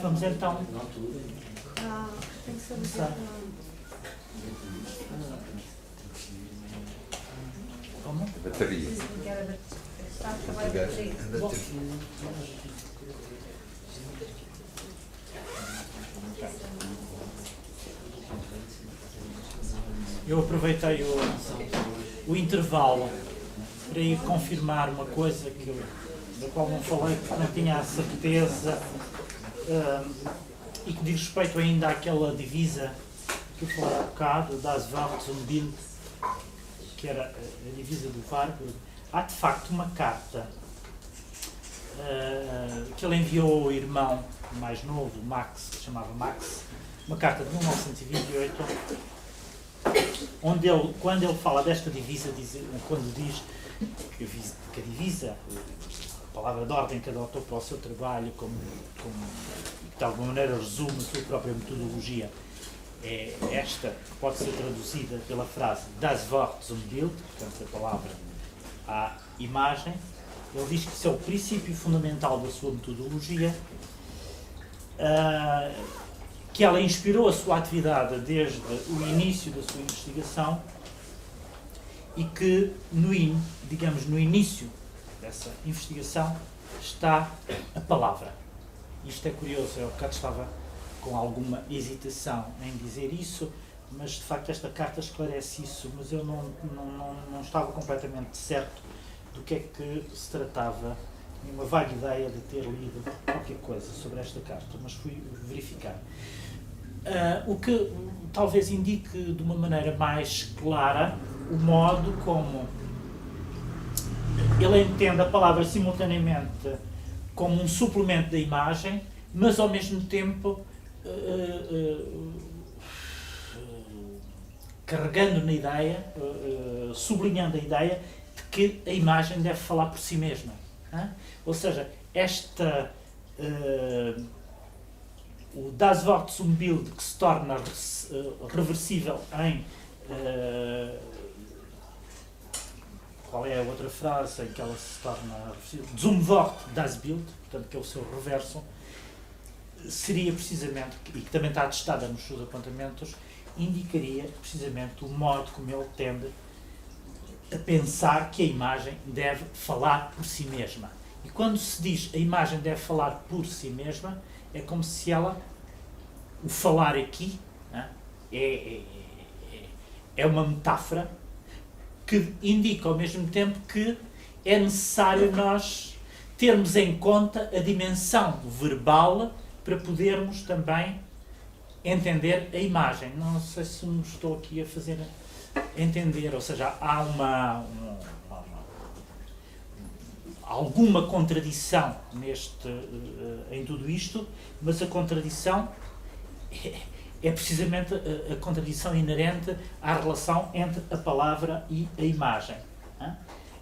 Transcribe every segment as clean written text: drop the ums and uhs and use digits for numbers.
Vamos então. Tem que saber. Como? Bateria. Está a acabar a bateria. Eu aproveitei o intervalo para ir confirmar uma coisa da qual não falei, porque não tinha a certeza, e que diz respeito ainda àquela divisa que eu falei há bocado, das Wort zum Bild, que era a divisa do Warburg. Há de facto uma carta que ele enviou ao irmão mais novo, Max, que se chamava Max, uma carta de 1928, onde ele, quando ele fala desta divisa, quando diz que a divisa, a palavra de ordem que adotou para o seu trabalho, que de alguma maneira resume a sua própria metodologia, é esta, que pode ser traduzida pela frase das Wort zum Bild, portanto a palavra à imagem. Ele diz que isso é o princípio fundamental da sua metodologia, que ela inspirou a sua atividade desde o início da sua investigação e que, no início dessa investigação está a palavra. Isto é curioso, eu estava com alguma hesitação em dizer isso, mas de facto esta carta esclarece isso, mas eu não estava completamente certo do que é que se tratava, tinha uma vaga ideia de ter lido qualquer coisa sobre esta carta, mas fui verificar. O que talvez indique de uma maneira mais clara o modo como ele entende a palavra simultaneamente como um suplemento da imagem, mas ao mesmo tempo carregando na ideia, sublinhando a ideia de que a imagem deve falar por si mesma. Ou seja, o Das Wort zum Bild, que se torna reversível em qual é a outra frase em que ela se torna reversível? Zum Wort das Bild, portanto que é o seu reverso, seria precisamente, e que também está atestada nos seus apontamentos, indicaria precisamente o modo como ele tende a pensar que a imagem deve falar por si mesma. E quando se diz a imagem deve falar por si mesma, é como se ela, o falar aqui, é uma metáfora que indica ao mesmo tempo que é necessário nós termos em conta a dimensão verbal para podermos também entender a imagem. Não sei se me estou aqui a fazer entender, ou seja, há alguma contradição em tudo isto, mas a contradição é precisamente a contradição inerente à relação entre a palavra e a imagem.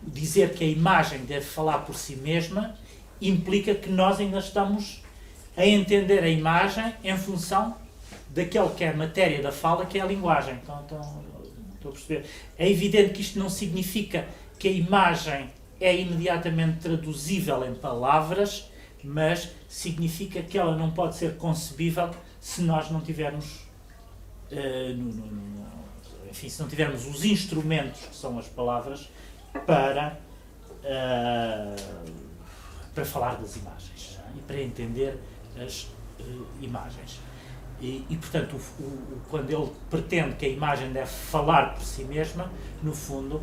Dizer que a imagem deve falar por si mesma implica que nós ainda estamos a entender a imagem em função daquele que é a matéria da fala, que é a linguagem. Então, estou a perceber. É evidente que isto não significa que a imagem é imediatamente traduzível em palavras, mas significa que ela não pode ser concebível se nós não tivermos, se não tivermos os instrumentos, que são as palavras, para falar das imagens e para entender as imagens. E portanto, quando ele pretende que a imagem deve falar por si mesma, no fundo,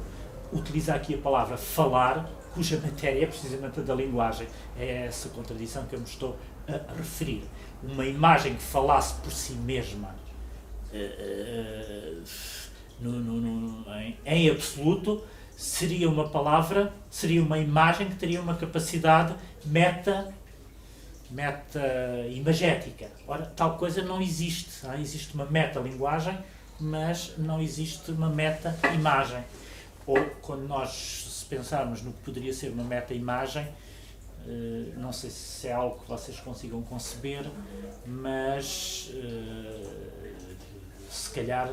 utiliza aqui a palavra falar, cuja matéria é precisamente a da linguagem. É essa contradição que eu me estou a referir. Uma imagem que falasse por si mesma em absoluto seria uma palavra, seria uma imagem que teria uma capacidade meta-imagética. Ora, tal coisa não existe. Existe uma meta-linguagem, mas não existe uma meta-imagem. Ou, quando nós se pensarmos no que poderia ser uma meta-imagem, não sei se é algo que vocês consigam conceber, mas se calhar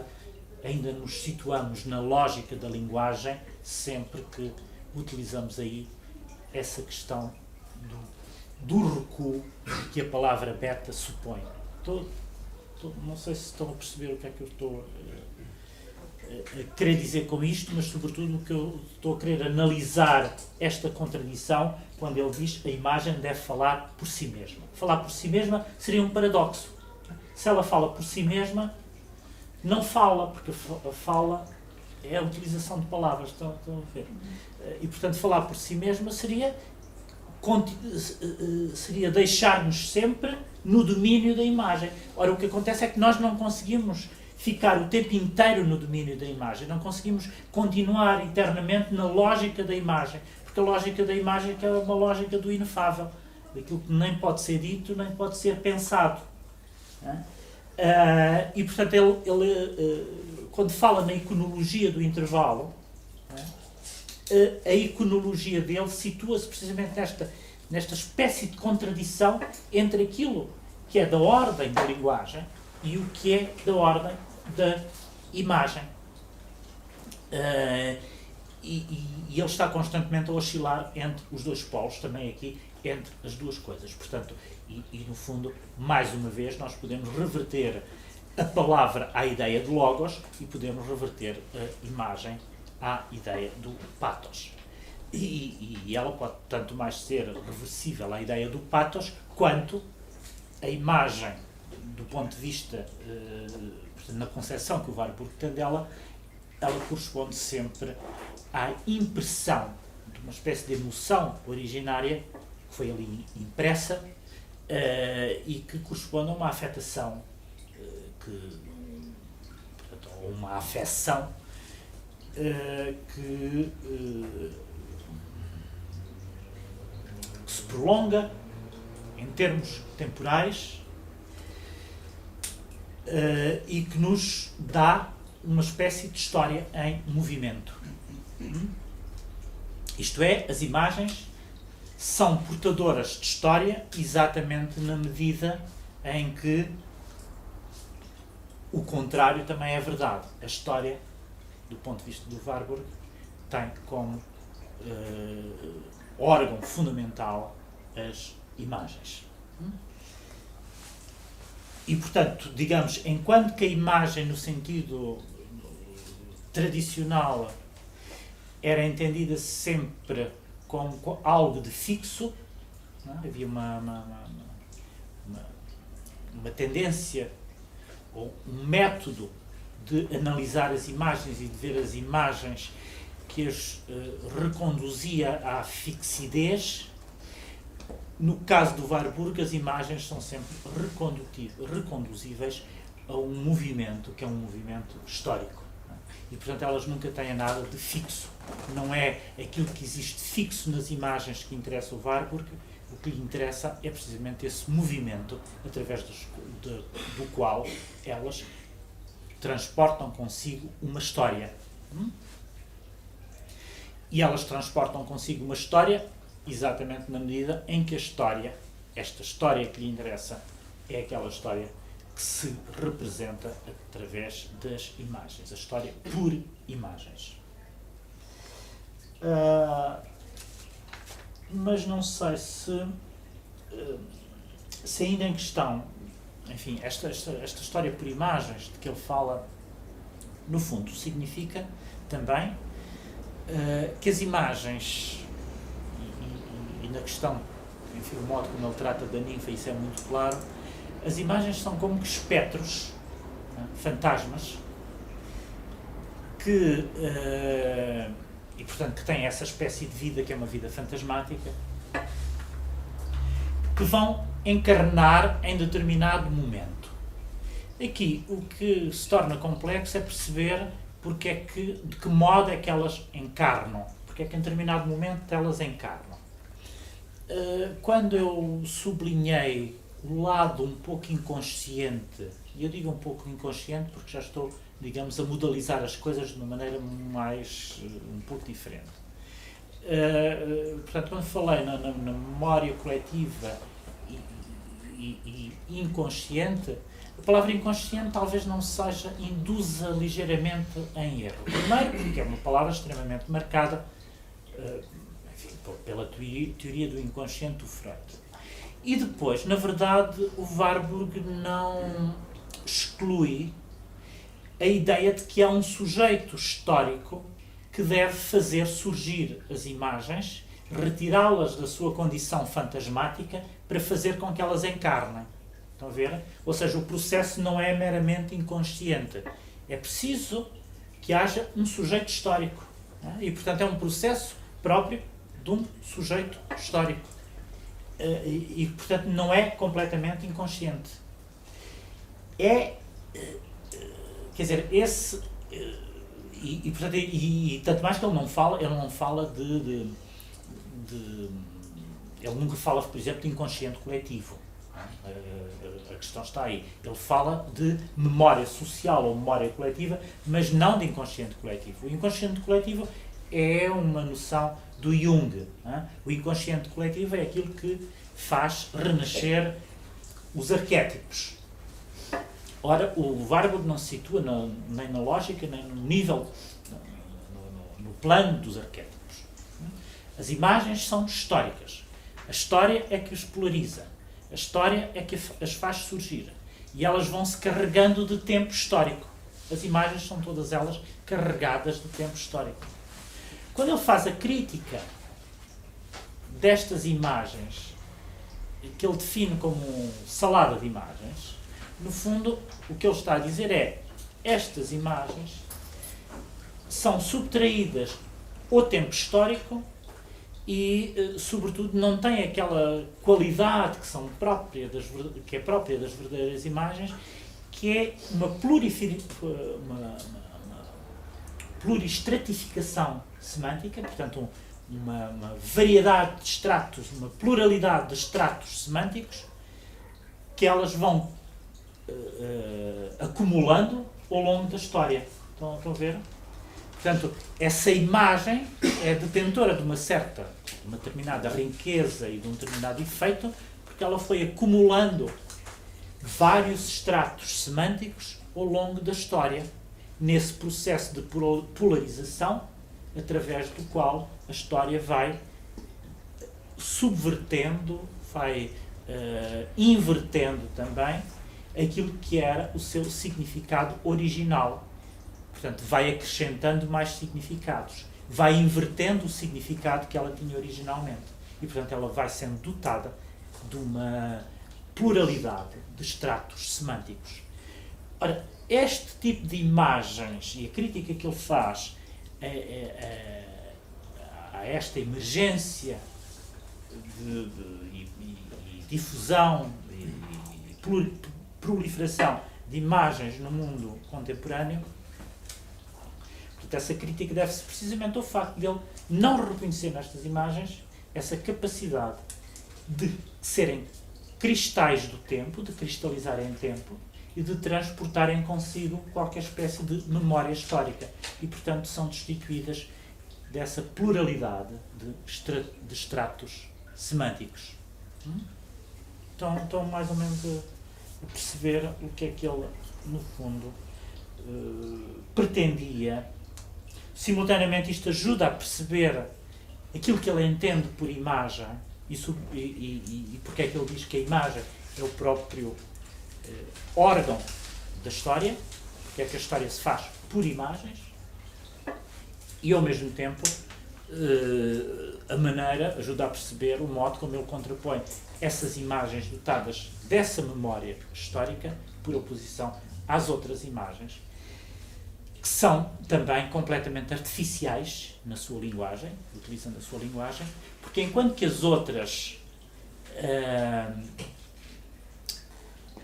ainda nos situamos na lógica da linguagem sempre que utilizamos aí essa questão do recuo que a palavra beta supõe. Não sei se estão a perceber o que é que eu estou a querer dizer com isto, mas sobretudo o que eu estou a querer analisar esta contradição quando ele diz que a imagem deve falar por si mesma. Falar por si mesma seria um paradoxo. Se ela fala por si mesma, não fala, porque a fala é a utilização de palavras, estão a ver? E, portanto, falar por si mesma seria deixar-nos sempre no domínio da imagem. Ora, o que acontece é que nós não conseguimos ficar o tempo inteiro no domínio da imagem, não conseguimos continuar eternamente na lógica da imagem, porque a lógica da imagem é uma lógica do inefável, daquilo que nem pode ser dito, nem pode ser pensado. E, portanto, ele quando fala na iconologia do intervalo, a iconologia dele situa-se precisamente nesta espécie de contradição entre aquilo que é da ordem da linguagem e o que é da ordem da imagem. E ele está constantemente a oscilar entre os dois polos, também aqui, entre as duas coisas. Portanto, e no fundo, mais uma vez, nós podemos reverter a palavra à ideia de logos e podemos reverter a imagem à ideia do pathos. E ela pode tanto mais ser reversível à ideia do pathos, quanto a imagem, do ponto de vista, portanto, na concepção que o Warburg tem dela, ela corresponde sempre à impressão de uma espécie de emoção originária que foi ali impressa e que corresponde a uma afetação, portanto, a uma afecção que se prolonga em termos temporais e que nos dá uma espécie de história em movimento. Isto é, as imagens são portadoras de história exatamente na medida em que o contrário também é verdade. A história, do ponto de vista do Warburg, tem como órgão fundamental as imagens. E, portanto, digamos, enquanto que a imagem, no sentido tradicional, era entendida sempre como algo de fixo, não é? Havia uma tendência, ou um método de analisar as imagens e de ver as imagens que as reconduzia à fixidez. No caso do Warburg, as imagens são sempre reconduzíveis a um movimento, que é um movimento histórico. E, portanto, elas nunca têm nada de fixo. Não é aquilo que existe fixo nas imagens que interessa o Warburg. O que lhe interessa é precisamente esse movimento, através do qual elas transportam consigo uma história. E elas transportam consigo uma história exatamente na medida em que a história, esta história que lhe interessa, é aquela história que se representa através das imagens. A história por imagens. Mas não sei se ainda em questão, enfim, esta história por imagens de que ele fala, no fundo, significa também que as imagens, e na questão, enfim, o modo como ele trata da ninfa, isso é muito claro, as imagens são como que espectros, fantasmas, que, e portanto que têm essa espécie de vida que é uma vida fantasmática, que vão encarnar em determinado momento. Aqui o que se torna complexo é perceber de que modo é que elas encarnam, porque é que em determinado momento elas encarnam. Quando eu sublinhei o lado um pouco inconsciente, e eu digo um pouco inconsciente porque já estou, digamos, a modalizar as coisas de uma maneira um pouco diferente. Portanto, quando falei na memória coletiva e inconsciente, A palavra inconsciente talvez não seja, induza ligeiramente em erro. Primeiro, porque é uma palavra extremamente marcada enfim, pela teoria do inconsciente do Freud. E depois, na verdade, o Warburg não exclui a ideia de que há um sujeito histórico que deve fazer surgir as imagens, retirá-las da sua condição fantasmática para fazer com que elas encarnem. Estão a ver? Ou seja, o processo não é meramente inconsciente. É preciso que haja um sujeito histórico. E, portanto, é um processo próprio de um sujeito histórico. E, portanto, não é completamente inconsciente. Quer dizer, esse... portanto, tanto mais que ele não fala ele nunca fala, por exemplo, de inconsciente coletivo. A questão está aí. Ele fala de memória social ou memória coletiva, mas não de inconsciente coletivo. O inconsciente coletivo é uma noção do Jung. O inconsciente coletivo é aquilo que faz renascer os arquétipos. Ora, o Warburg não se situa nem na lógica, nem no nível, no plano dos arquétipos. As imagens são históricas. A história é que os polariza. A história é que as faz surgir. E elas vão se carregando de tempo histórico. As imagens são todas elas carregadas de tempo histórico. Quando ele faz a crítica destas imagens, que ele define como salada de imagens, no fundo, o que ele está a dizer é: estas imagens são subtraídas ao tempo histórico e, sobretudo, não têm aquela qualidade que é própria das verdadeiras imagens, que é uma pluristratificação semântica, portanto, uma variedade de estratos, uma pluralidade de estratos semânticos, que elas vão acumulando ao longo da história. Estão a ver? Portanto, essa imagem é detentora de uma determinada riqueza e de um determinado efeito, porque ela foi acumulando vários estratos semânticos ao longo da história, nesse processo de polarização, através do qual a história vai subvertendo, vai invertendo também aquilo que era o seu significado original. Portanto, vai acrescentando mais significados, vai invertendo o significado que ela tinha originalmente. E, portanto, ela vai sendo dotada de uma pluralidade de estratos semânticos. Ora, este tipo de imagens e a crítica que ele faz a esta emergência e difusão e proliferação de imagens no mundo contemporâneo, portanto, essa crítica deve-se precisamente ao facto de ele não reconhecer nestas imagens essa capacidade de serem cristais do tempo, de cristalizarem em tempo e de transportarem consigo qualquer espécie de memória histórica e, portanto, são destituídas dessa pluralidade de estratos semânticos. Estão mais ou menos a perceber o que é que ele, no fundo, pretendia. Simultaneamente, isto ajuda a perceber aquilo que ele entende por imagem e porque é que ele diz que a imagem é o próprio órgão da história, porque é que a história se faz por imagens, e ao mesmo tempo a maneira ajuda a perceber o modo como ele contrapõe essas imagens dotadas dessa memória histórica por oposição às outras imagens, que são também completamente artificiais na sua linguagem, utilizando a sua linguagem, porque enquanto que as outras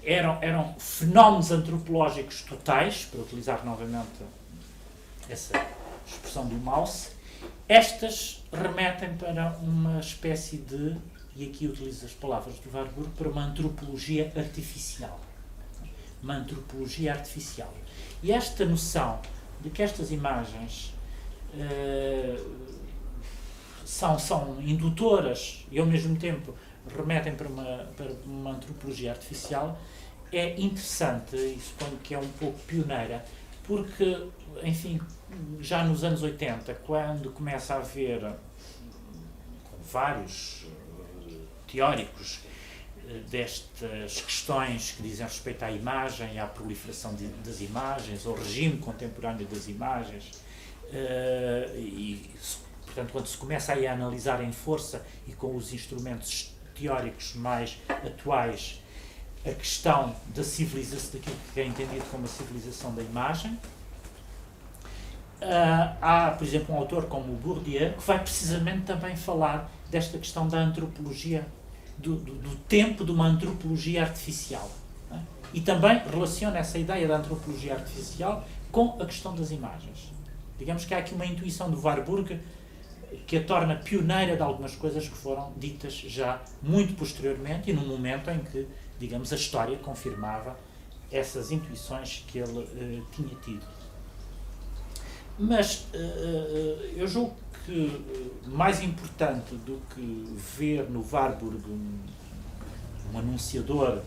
eram fenómenos antropológicos totais, para utilizar novamente essa expressão do Mauss, estas remetem para uma espécie de, e aqui utilizo as palavras do Warburg, para uma antropologia artificial. Uma antropologia artificial. E esta noção de que estas imagens são indutoras e ao mesmo tempo remetem para uma antropologia artificial é interessante e suponho que é um pouco pioneira, porque, enfim, já nos anos 80, quando começa a haver vários teóricos destas questões que dizem respeito à imagem, à proliferação das imagens, ao regime contemporâneo das imagens, e, portanto, quando se começa a analisar em força e com os instrumentos teóricos mais atuais a questão da civilização, daquilo que é entendido como a civilização da imagem, há, por exemplo, um autor como o Bourdieu, que vai precisamente também falar desta questão da antropologia, do tempo de uma antropologia artificial. Não é? E também relaciona essa ideia da antropologia artificial com a questão das imagens. Digamos que há aqui uma intuição do Warburg que a torna pioneira de algumas coisas que foram ditas já muito posteriormente e num momento em que, digamos, a história confirmava essas intuições que ele tinha tido. Mas eu julgo que mais importante do que ver no Warburg um anunciador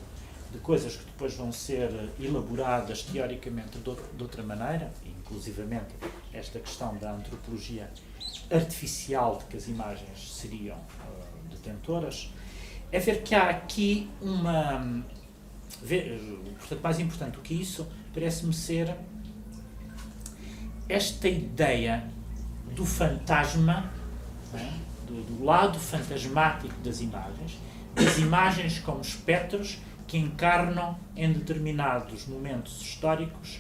de coisas que depois vão ser elaboradas teoricamente de outra maneira, inclusivamente esta questão da antropologia artificial de que as imagens seriam detentoras, é ver que há aqui portanto, mais importante do que isso, parece-me ser esta ideia do fantasma, do lado fantasmático das imagens como espectros que encarnam em determinados momentos históricos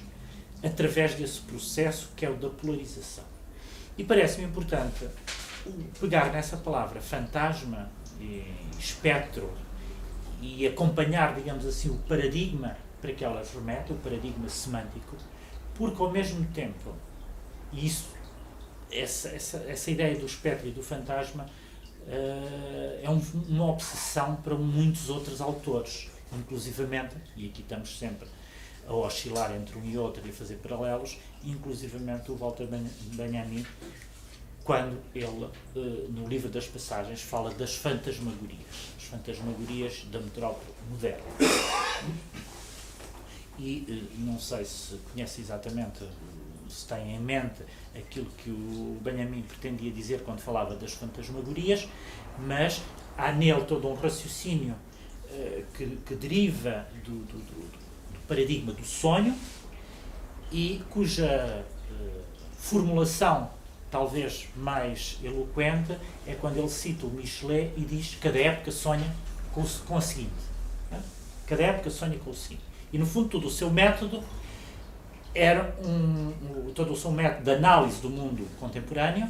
através desse processo que é o da polarização. E parece-me importante pegar nessa palavra fantasma e espectro e acompanhar, digamos assim, o paradigma para que elas remetem, o paradigma semântico, porque ao mesmo tempo, e isso, essa ideia do espectro e do fantasma é uma obsessão para muitos outros autores, inclusivamente, e aqui estamos sempre a oscilar entre um e outro e a fazer paralelos, inclusivamente o Walter Benjamin, quando ele, no livro das passagens, fala das fantasmagorias, as fantasmagorias da metrópole moderna. E não sei se conhece exatamente, se tem em mente aquilo que o Benjamin pretendia dizer quando falava das fantasmagorias, mas há nele todo um raciocínio que deriva do paradigma do sonho e cuja formulação talvez mais eloquente é quando ele cita o Michelet e diz que cada época sonha com a seguinte. Cada época sonha com o seguinte. E no fundo todo o seu método era todo o seu método de análise do mundo contemporâneo,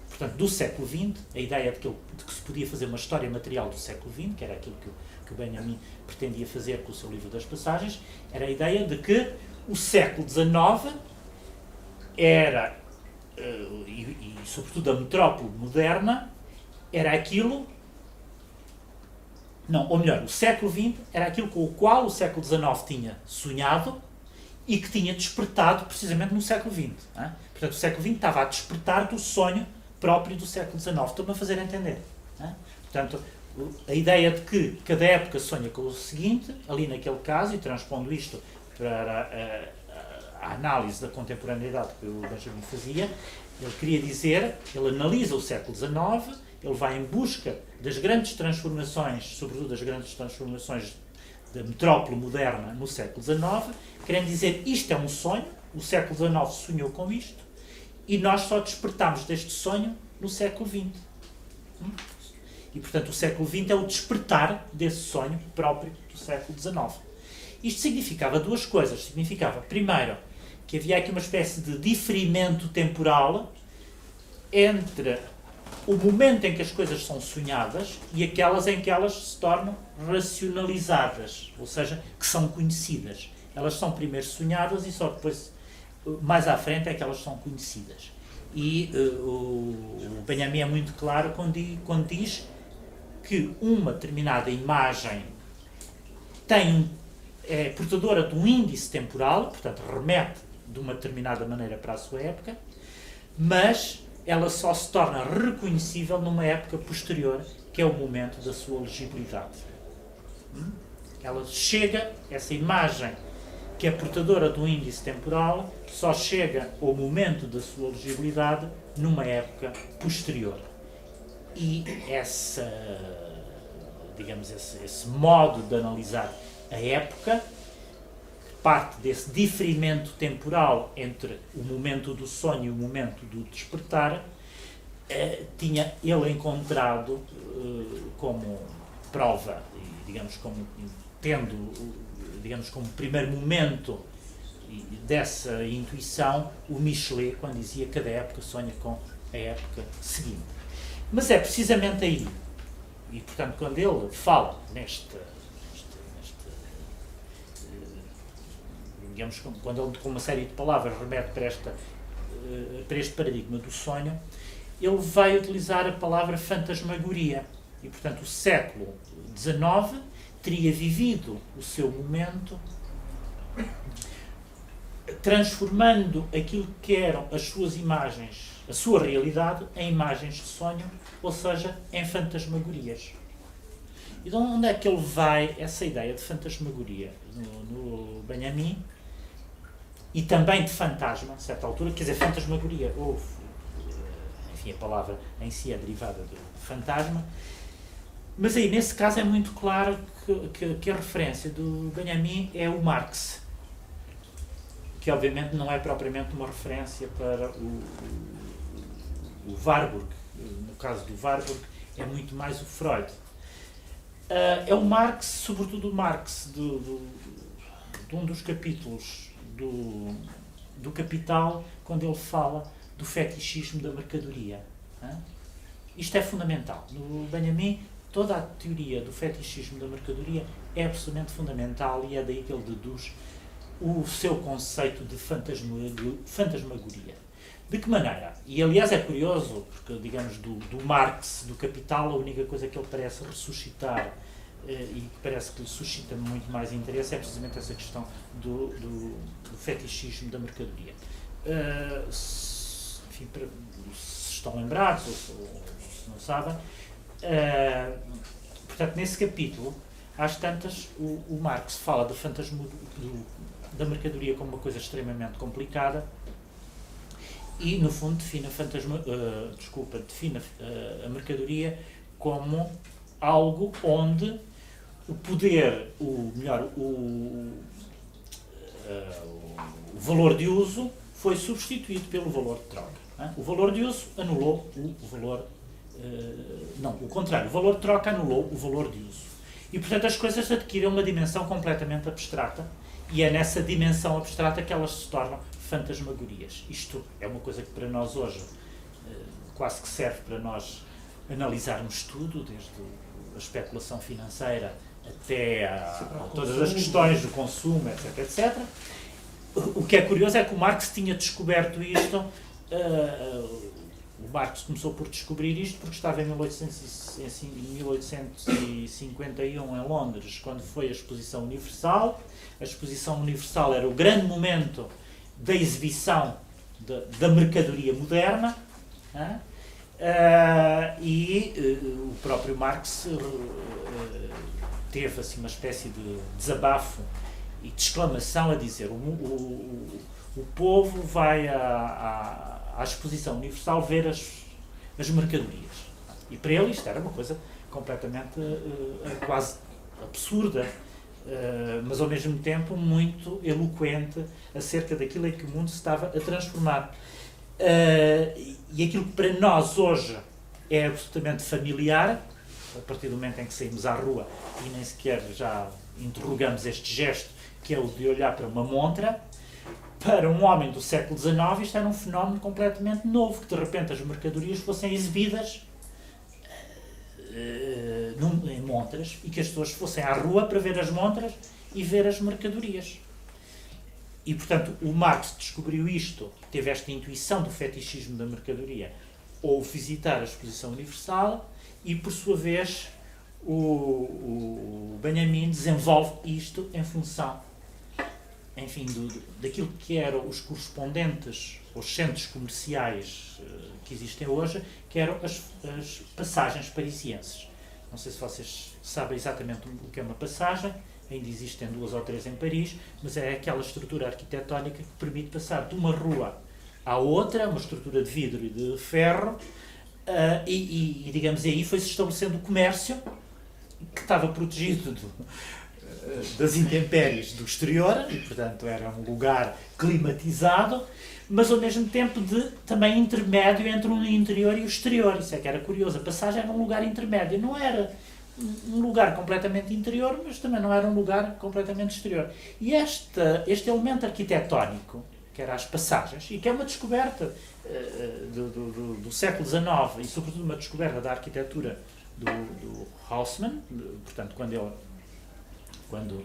portanto do século XX, a ideia de que se podia fazer uma história material do século XX, que era aquilo que o Benjamin pretendia fazer com o seu livro das passagens, era a ideia de que o século XIX era, e sobretudo a metrópole moderna, era aquilo, não, ou melhor, o século XX era aquilo com o qual o século XIX tinha sonhado e que tinha despertado precisamente no século XX. Não é? Portanto, o século XX estava a despertar do sonho próprio do século XIX. Estou-me a fazer entender. Não é? Portanto, a ideia de que cada época sonha com o seguinte, ali naquele caso, e transpondo isto para a análise da contemporaneidade que o Benjamin fazia, ele queria dizer, ele analisa o século XIX, ele vai em busca das grandes transformações, sobretudo das grandes transformações da metrópole moderna no século XIX, querendo dizer, isto é um sonho, o século XIX sonhou com isto, e nós só despertámos deste sonho no século XX. E, portanto, o século XX é o despertar desse sonho próprio do século XIX. Isto significava duas coisas. Significava, primeiro, que havia aqui uma espécie de diferimento temporal entre o momento em que as coisas são sonhadas e aquelas em que elas se tornam racionalizadas, ou seja, que são conhecidas. Elas são primeiro sonhadas e só depois, mais à frente, é que elas são conhecidas. E o Benjamin é muito claro quando diz que uma determinada imagem é portadora de um índice temporal, portanto remete de uma determinada maneira para a sua época, mas ela só se torna reconhecível numa época posterior, que é o momento da sua legibilidade. Ela chega, essa imagem que é portadora do índice temporal, só chega ao momento da sua legibilidade numa época posterior. E esse modo de analisar a época, parte desse diferimento temporal entre o momento do sonho e o momento do despertar, tinha ele encontrado como prova, digamos, como primeiro momento dessa intuição, o Michelet, quando dizia que cada época sonha com a época seguinte. Mas é precisamente aí, e portanto quando ele fala digamos, quando ele com uma série de palavras remete para este paradigma do sonho, ele vai utilizar a palavra fantasmagoria. E portanto o século XIX teria vivido o seu momento transformando aquilo que eram as suas imagens, a sua realidade, em imagens de sonho, ou seja, em fantasmagorias. E de onde é que ele vai essa ideia de fantasmagoria? No Benjamin, e também de fantasma, a certa altura, quer dizer, fantasmagoria, enfim, a palavra em si é derivada de fantasma, mas aí, nesse caso, é muito claro que a referência do Benjamin é o Marx, que obviamente não é propriamente uma referência para o Warburg. No caso do Warburg, é muito mais o Freud. É o Marx, sobretudo o Marx, de um dos capítulos do Capital, quando ele fala do fetichismo da mercadoria. Isto é fundamental. No Benjamin, toda a teoria do fetichismo da mercadoria é absolutamente fundamental, e é daí que ele deduz o seu conceito de fantasmagoria. De que maneira? E aliás é curioso, porque digamos do Marx, do Capital, a única coisa que ele parece ressuscitar e que parece que lhe suscita muito mais interesse é precisamente essa questão do fetichismo da mercadoria. Enfim, se estão lembrados ou se não sabem, portanto, nesse capítulo, às tantas, o Marx fala da mercadoria como uma coisa extremamente complicada e, no fundo, define a mercadoria como algo onde o poder, o valor de uso foi substituído pelo valor de troca. O valor de uso anulou o valor... o contrário, o valor de troca anulou o valor de uso. E, portanto, as coisas adquirem uma dimensão completamente abstrata, e é nessa dimensão abstrata que elas se tornam fantasmagorias. Isto é uma coisa que para nós hoje quase que serve para nós analisarmos tudo, desde a especulação financeira até a todas as questões do consumo, etc, etc. O que é curioso é que o Marx tinha descoberto isto. O Marx começou por descobrir isto porque estava em 1851 em Londres, quando foi a Exposição Universal. A Exposição Universal era o grande momento da exibição da mercadoria moderna, e o próprio Marx teve assim uma espécie de desabafo e de exclamação a dizer: o povo vai à Exposição Universal ver as mercadorias. E para ele isto era uma coisa completamente quase absurda, mas ao mesmo tempo muito eloquente acerca daquilo em que o mundo se estava a transformar. E aquilo que para nós hoje é absolutamente familiar, a partir do momento em que saímos à rua e nem sequer já interrogamos este gesto, que é o de olhar para uma montra, para um homem do século XIX isto era um fenómeno completamente novo, que de repente as mercadorias fossem exibidas em montras e que as pessoas fossem à rua para ver as montras e ver as mercadorias. E, portanto, o Marx descobriu isto, teve esta intuição do fetichismo da mercadoria ao visitar a Exposição Universal e, por sua vez, o Benjamin desenvolve isto em função, enfim, daquilo que eram os correspondentes aos centros comerciais que existem hoje, que eram as passagens parisienses. Não sei se vocês sabem exatamente o que é uma passagem. ainda existem 2 ou 3 em Paris, mas é aquela estrutura arquitetónica que permite passar de uma rua à outra, uma estrutura de vidro e de ferro, digamos, aí foi-se estabelecendo o comércio, que estava protegido das intempéries do exterior, e portanto era um lugar climatizado, mas ao mesmo tempo também intermédio entre o interior e o exterior. Isso é que era curioso. A passagem era um lugar intermédio, não era um lugar completamente interior, mas também não era um lugar completamente exterior. E este elemento arquitetónico, que era as passagens, e que é uma descoberta do século XIX, e sobretudo uma descoberta da arquitetura do Haussmann, portanto, quando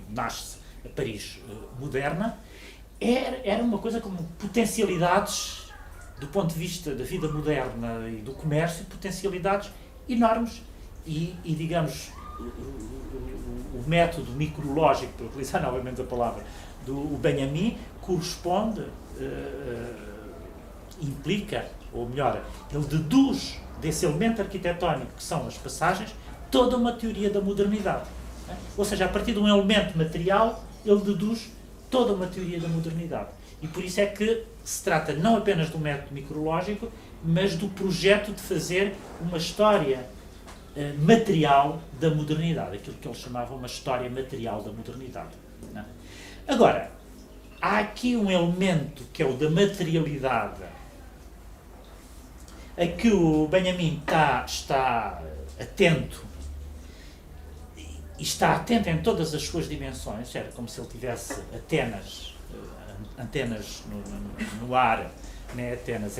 nasce a Paris moderna, era uma coisa como potencialidades, do ponto de vista da vida moderna e do comércio, potencialidades enormes. E digamos, o método micrológico, para utilizar novamente a palavra, do Benjamin, corresponde, implica, ou melhor, ele deduz desse elemento arquitetónico que são as passagens, toda uma teoria da modernidade. Ou seja, a partir de um elemento material, ele deduz toda uma teoria da modernidade. E por isso é que se trata não apenas do método micrológico, mas do projeto de fazer uma história material da modernidade, aquilo que eles chamavam uma história material da modernidade. Não? Agora, há aqui um elemento que é o da materialidade, a que o Benjamin está atento, e está atento em todas as suas dimensões. Era como se ele tivesse antenas no ar, não é antenas,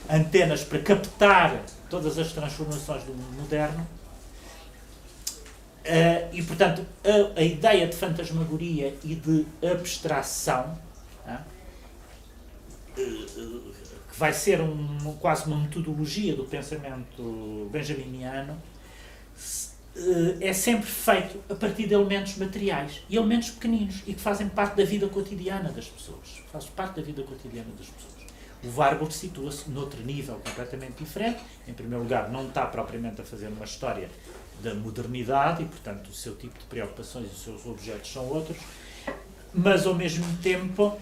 antenas para captar todas as transformações do mundo moderno. E, portanto, a ideia de fantasmagoria e de abstração, que vai ser quase uma metodologia do pensamento benjaminiano, é sempre feito a partir de elementos materiais e elementos pequeninos e que fazem parte da vida cotidiana das pessoas. Faz parte da vida cotidiana das pessoas. O Warburg situa-se noutro nível completamente diferente. Em primeiro lugar, não está propriamente a fazer uma história da modernidade e, portanto, o seu tipo de preocupações e os seus objetos são outros, mas, ao mesmo tempo,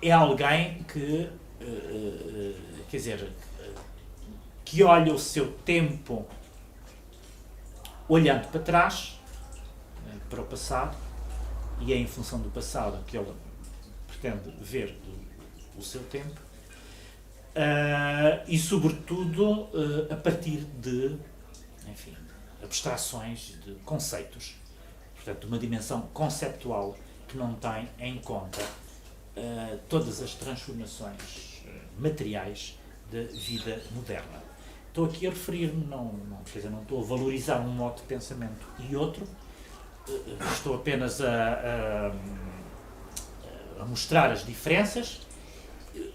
é alguém que, quer dizer, que olha o seu tempo olhando para trás, para o passado, e é em função do passado que ele pretende ver o seu tempo, e sobretudo a partir de, enfim, abstrações, de conceitos, portanto, uma dimensão conceptual que não tem em conta todas as transformações materiais da vida moderna. Estou aqui a referir-me, quer dizer, não estou a valorizar um modo de pensamento e outro, estou apenas a mostrar as diferenças,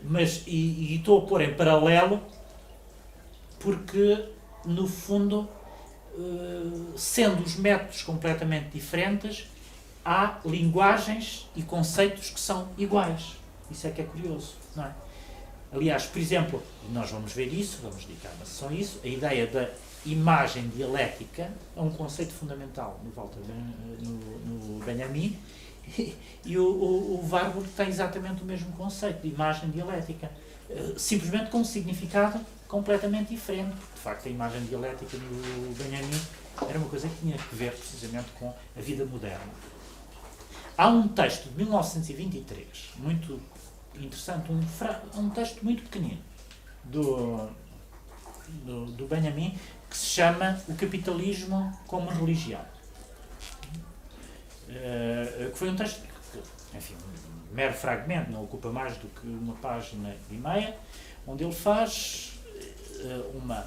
mas e estou a pôr em paralelo porque, no fundo, sendo os métodos completamente diferentes, há linguagens e conceitos que são iguais. Isso é que é curioso, não é? Aliás, por exemplo, nós vamos ver isso, vamos dedicar uma sessão a isso, a ideia da imagem dialética é um conceito fundamental no Benjamin, e o Warburg tem exatamente o mesmo conceito de imagem dialética, simplesmente com um significado completamente diferente, porque de facto a imagem dialética do Benjamin era uma coisa que tinha que ver precisamente com a vida moderna. Há um texto de 1923, muito interessante, um texto muito pequenino do Benjamin, que se chama O Capitalismo como Religião. Que foi um texto que, enfim, um mero fragmento, não ocupa mais do que uma página e meia, onde ele faz uma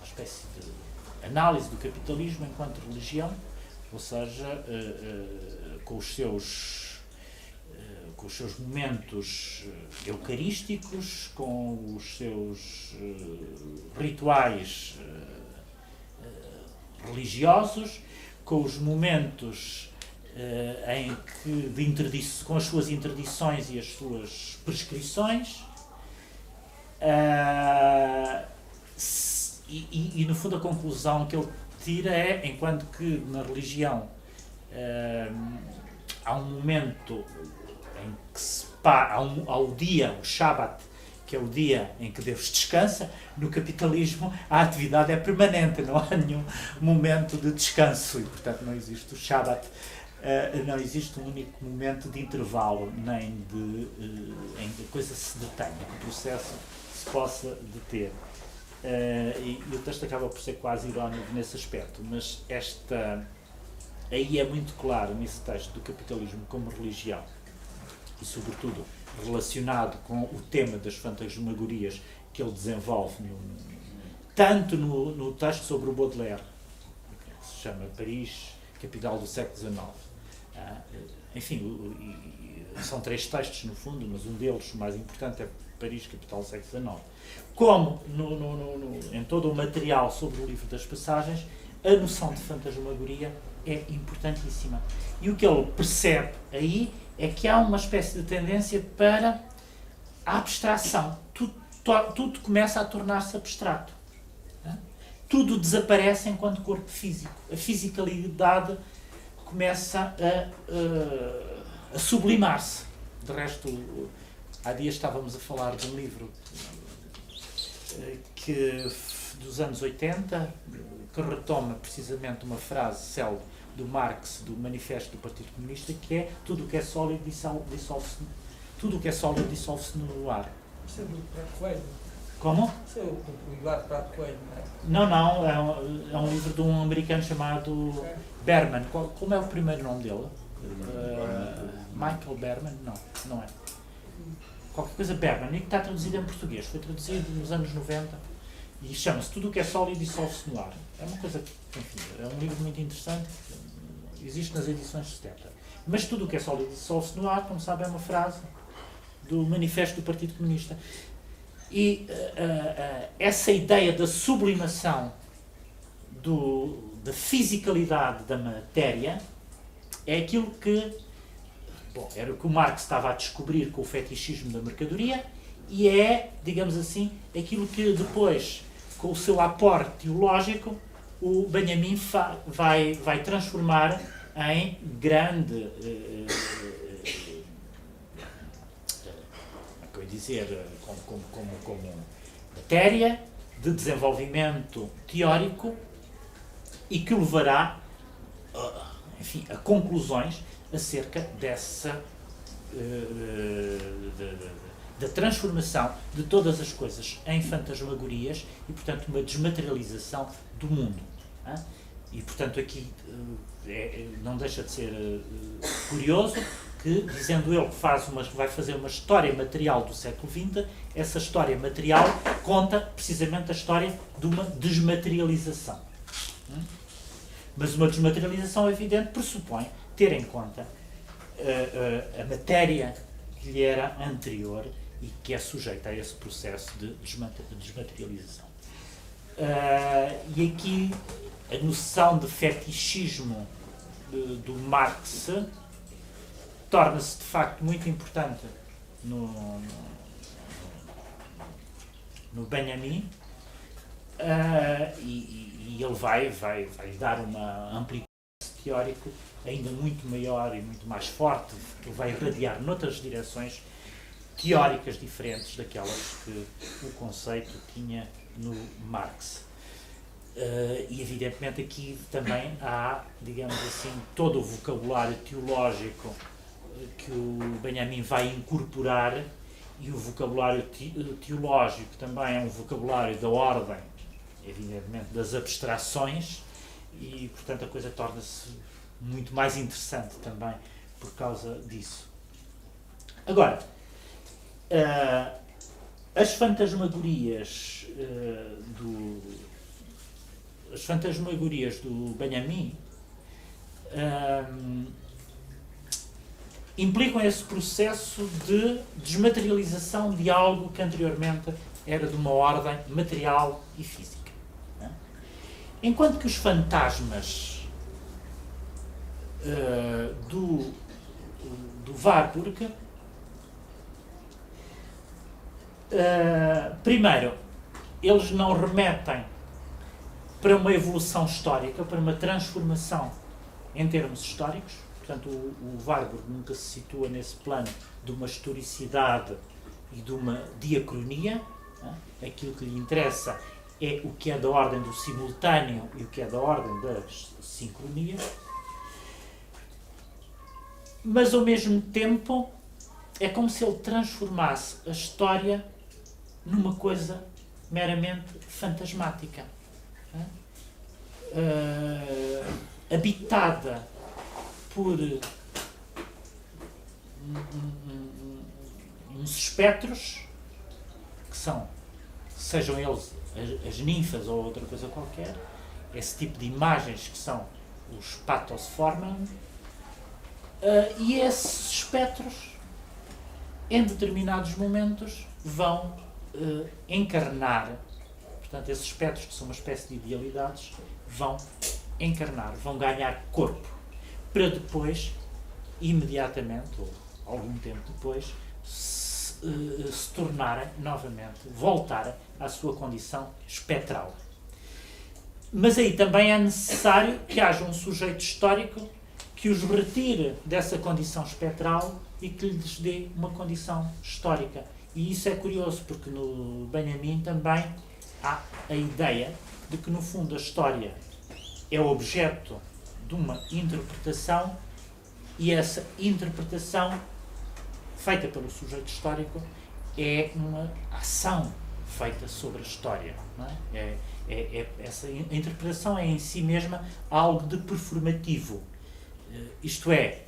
espécie de análise do capitalismo enquanto religião, ou seja, com os seus momentos eucarísticos, com os seus rituais religiosos, com os momentos em que com as suas interdições e as suas prescrições, e no fundo a conclusão que ele tira é, enquanto que na religião há um momento em que há o dia, o Shabat, que é o dia em que Deus descansa, no capitalismo a atividade é permanente, não há nenhum momento de descanso e, portanto, não existe o Shabat, não existe um único momento de intervalo, nem em que a coisa se detenha, que o processo se possa deter. E o texto acaba por ser quase irónico nesse aspecto, mas aí é muito claro nesse texto do capitalismo como religião e sobretudo relacionado com o tema das fantasmagorias que ele desenvolve tanto no texto sobre o Baudelaire, que se chama Paris, capital do século XIX. Enfim, são 3 textos no fundo, mas um deles, o mais importante, é Paris, capital do século XIX. Como em todo o material sobre o livro das passagens, a noção de fantasmagoria é importantíssima. E o que ele percebe aí é que há uma espécie de tendência para a abstração. Tudo começa a tornar-se abstrato. Tudo desaparece enquanto corpo físico. A fisicalidade começa a sublimar-se. De resto, há dias estávamos a falar de um livro dos anos 80, que retoma precisamente uma frase célebre do Marx, do Manifesto do Partido Comunista, que é tudo o que é sólido dissolve-se no ar. Isso é do Prato Coelho. Como? Isso é o Eduardo Prato Coelho, não é? Não, é um livro de um americano chamado Berman. Como é o primeiro nome dele? Michael Berman? Não é. Qualquer coisa Berman, e que está traduzido em português. Foi traduzido nos anos 90 e chama-se Tudo o que é sólido dissolve-se no ar. É uma coisa que, enfim, é um livro muito interessante, existe nas edições 70. Mas tudo o que é sólido dissolve-se no ar, como sabem, é uma frase do Manifesto do Partido Comunista. E essa ideia da sublimação da fisicalidade da matéria é aquilo que, era o que o Marx estava a descobrir com o fetichismo da mercadoria e é, digamos assim, aquilo que depois, com o seu aporte teológico, o Benjamin vai transformar em grande, como matéria de desenvolvimento teórico e que levará, enfim, a conclusões acerca dessa da transformação de todas as coisas em fantasmagorias e, portanto, uma desmaterialização do mundo. E, portanto, aqui não deixa de ser curioso que, dizendo ele que vai fazer uma história material do século XX, essa história material conta precisamente a história de uma desmaterialização. Mas uma desmaterialização evidente pressupõe ter em conta a matéria que lhe era anterior e que é sujeita a esse processo de desmaterialização. E aqui a noção de fetichismo do Marx torna-se de facto muito importante no Benjamin, e ele vai dar uma amplitude teórico ainda muito maior e muito mais forte, que vai irradiar noutras direções teóricas diferentes daquelas que o conceito tinha no Marx. E evidentemente aqui também há, digamos assim, todo o vocabulário teológico que o Benjamin vai incorporar, e o vocabulário teológico também é um vocabulário da ordem, evidentemente, das abstrações, e portanto a coisa torna-se muito mais interessante também por causa disso. Agora, as fantasmagorias do Benjamin implicam esse processo de desmaterialização de algo que anteriormente era de uma ordem material e física. Enquanto que os fantasmas do Warburg, primeiro, eles não remetem para uma evolução histórica, para uma transformação em termos históricos. Portanto, o Warburg nunca se situa nesse plano de uma historicidade e de uma diacronia. Aquilo que lhe interessa é o que é da ordem do simultâneo e o que é da ordem da sincronia. Mas, ao mesmo tempo, é como se ele transformasse a história numa coisa meramente fantasmática. Habitada por uns espectros que são, sejam eles as ninfas ou outra coisa qualquer, esse tipo de imagens que são os pathos formam, e esses espectros, em determinados momentos, vão encarnar, portanto, esses espectros, que são uma espécie de idealidades, vão encarnar, vão ganhar corpo, para depois, imediatamente, ou algum tempo depois, se tornarem novamente, voltarem à sua condição espectral. Mas aí também é necessário que haja um sujeito histórico que os retire dessa condição espectral e que lhes dê uma condição histórica. E isso é curioso, porque no Benjamin também há a ideia de que, no fundo, a história é objeto de uma interpretação, e essa interpretação feita pelo sujeito histórico é uma ação feita sobre a história. Não é? Essa interpretação é em si mesma algo de performativo. Isto é,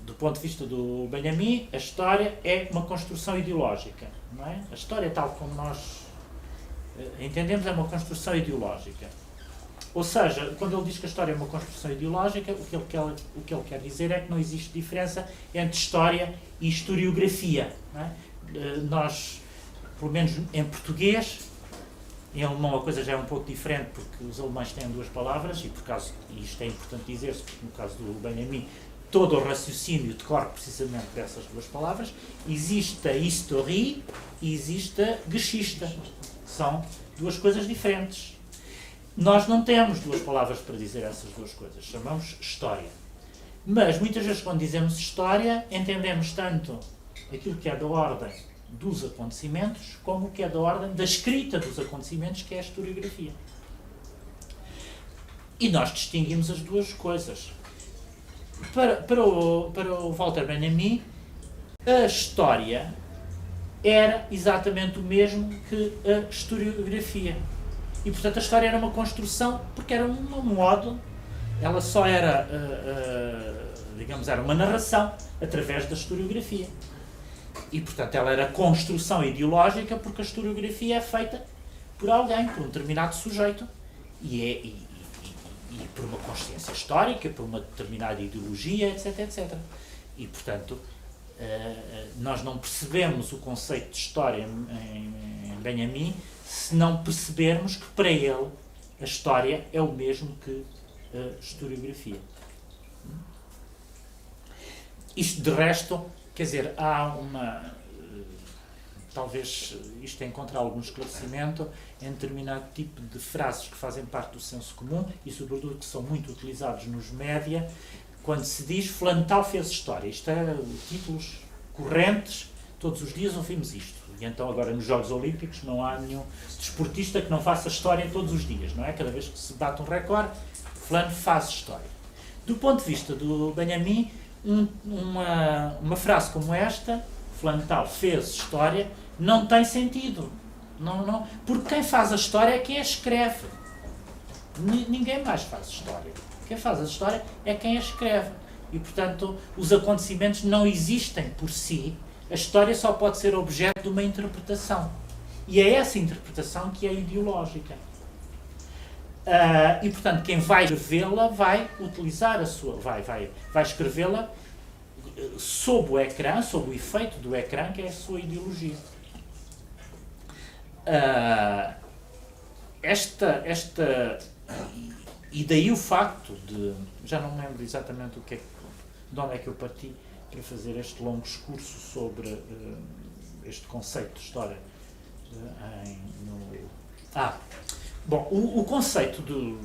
do ponto de vista do Benjamin, a história é uma construção ideológica. Não é? A história, tal como nós entendemos, é uma construção ideológica. Ou seja, quando ele diz que a história é uma construção ideológica, o que ele quer dizer é que não existe diferença entre história e historiografia. Não é? Nós, pelo menos em português, em alemão a coisa já é um pouco diferente, porque os alemães têm duas palavras, e isto é importante dizer-se, porque no caso do Benjamin, todo o raciocínio decorre precisamente dessas duas palavras. Existe a Historie e existe a Geschichte. São duas coisas diferentes. Nós não temos duas palavras para dizer essas duas coisas, chamamos história. Mas muitas vezes, quando dizemos história, entendemos tanto aquilo que é da ordem dos acontecimentos, como o que é da ordem da escrita dos acontecimentos, que é a historiografia. E nós distinguimos as duas coisas. Para o Walter Benjamin, a história era exatamente o mesmo que a historiografia. E, portanto, a história era uma construção, porque era um modo, ela só era, digamos, era uma narração através da historiografia. E, portanto, ela era construção ideológica, porque a historiografia é feita por alguém, por um determinado sujeito, e por uma consciência histórica, por uma determinada ideologia, etc, etc. E, portanto, nós não percebemos o conceito de história em Benjamin se não percebermos que, para ele, a história é o mesmo que a historiografia. Isto, de resto, quer dizer, há uma... talvez isto encontre algum esclarecimento em determinado tipo de frases que fazem parte do senso comum e, sobretudo, que são muito utilizados nos média, quando se diz fulano tal fez história. Isto é títulos correntes, todos os dias ouvimos isto. E então agora nos Jogos Olímpicos não há nenhum desportista que não faça história todos os dias, não é? Cada vez que se bate um recorde, fulano faz história. Do ponto de vista do Benjamin, uma frase como esta, fulano tal fez história, não tem sentido. Não, porque quem faz a história é quem a escreve. Ninguém mais faz história. Quem faz a história é quem a escreve. E, portanto, os acontecimentos não existem por si. A história só pode ser objeto de uma interpretação. E é essa interpretação que é ideológica. E, portanto, quem vai escrevê-la vai utilizar a sua... vai escrevê-la sob o ecrã, sob o efeito do ecrã, que é a sua ideologia. E daí o facto de... já não me lembro exatamente de onde é que eu parti para fazer este longo discurso sobre este conceito de história. Bom, o conceito de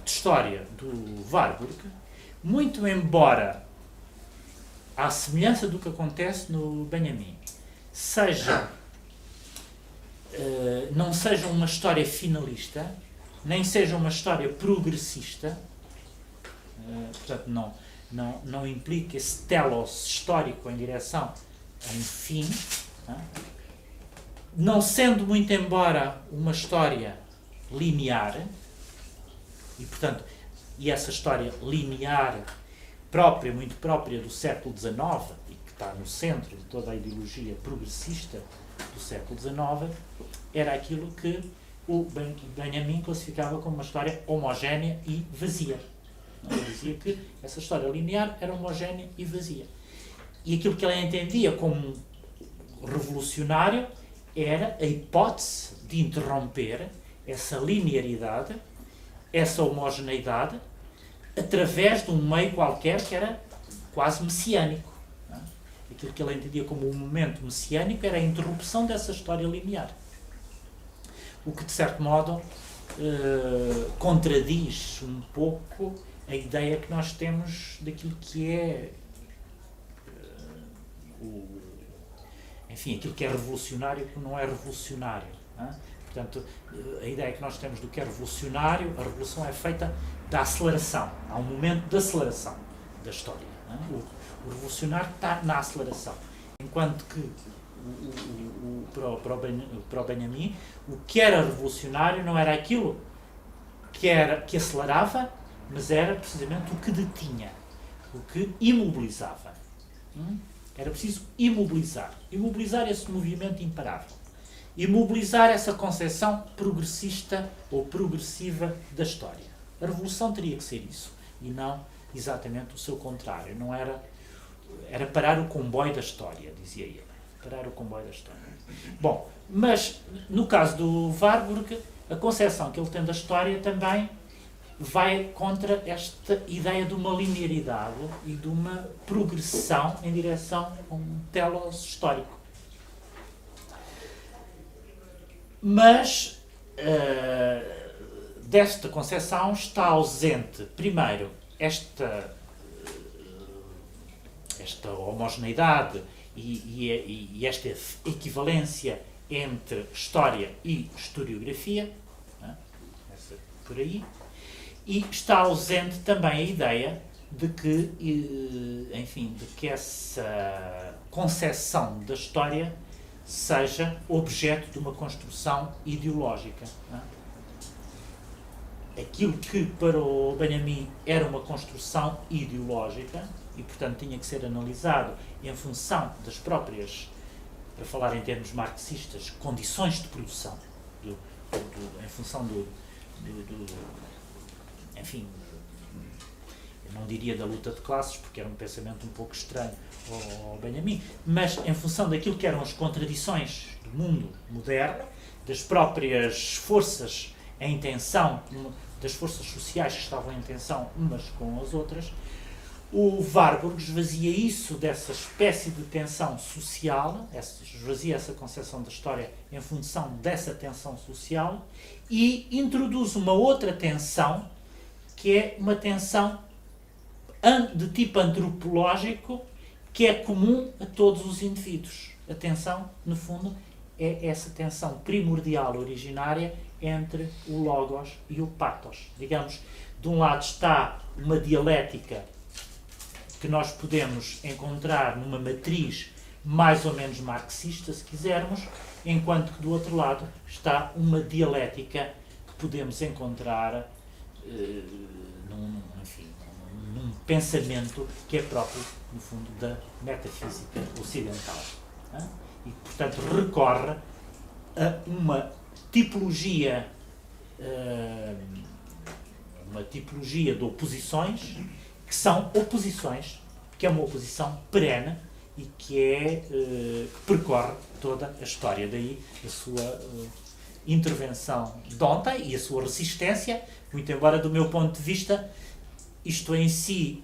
história do Warburg, muito embora à semelhança do que acontece no Benjamin, não seja uma história finalista, nem seja uma história progressista, portanto não implica esse telos histórico em direção a um fim, não sendo muito embora uma história linear, e portanto, essa história linear muito própria do século XIX, e que está no centro de toda a ideologia progressista do século XIX, era aquilo que o Benjamin classificava como uma história homogénea e vazia. Ele dizia que essa história linear era homogénea e vazia. E aquilo que ele entendia como revolucionário era a hipótese de interromper essa linearidade, essa homogeneidade, através de um meio qualquer que era quase messiânico. Aquilo que ele entendia como um momento messiânico era a interrupção dessa história linear. O que, de certo modo, contradiz um pouco a ideia que nós temos daquilo que é aquilo que é revolucionário e que não é revolucionário. Portanto, a ideia que nós temos do que é revolucionário, a revolução é feita da aceleração. Há um momento de aceleração da história. O revolucionário está na aceleração. Enquanto que para o Benjamin, o que era revolucionário não era aquilo que acelerava, mas era precisamente o que detinha, o que imobilizava. Era preciso imobilizar esse movimento imparável. Imobilizar essa concepção progressista ou progressiva da história. A revolução teria que ser isso, e não exatamente o seu contrário. Não era parar o comboio da história, dizia ele. Parar o comboio da história. Bom, mas no caso do Warburg, a concepção que ele tem da história também vai contra esta ideia de uma linearidade e de uma progressão em direção a um telos histórico. Mas desta concepção está ausente, primeiro, esta homogeneidade e esta equivalência entre história e historiografia, essa por aí, e está ausente também a ideia de que essa concepção da história seja objeto de uma construção ideológica. Aquilo que para o Benjamin era uma construção ideológica e, portanto, tinha que ser analisado em função das próprias, para falar em termos marxistas, condições de produção, em função enfim, eu não diria da luta de classes, porque era um pensamento um pouco estranho ao Benjamin, mas em função daquilo que eram as contradições do mundo moderno, das próprias forças em tensão, das forças sociais que estavam em tensão umas com as outras, o Warburg esvazia isso dessa espécie de tensão social, esvazia essa concepção da história em função dessa tensão social e introduz uma outra tensão, que é uma tensão de tipo antropológico, que é comum a todos os indivíduos. A tensão, no fundo, é essa tensão primordial, originária, entre o logos e o pathos. Digamos, de um lado está uma dialética que nós podemos encontrar numa matriz mais ou menos marxista, se quisermos, enquanto que do outro lado está uma dialética que podemos encontrar num pensamento que é próprio, no fundo, da metafísica ocidental. E, portanto, recorre a uma tipologia de oposições, que são oposições, que é uma oposição perene e que percorre toda a história. Daí a sua intervenção de ontem e a sua resistência, muito embora, do meu ponto de vista, isto em si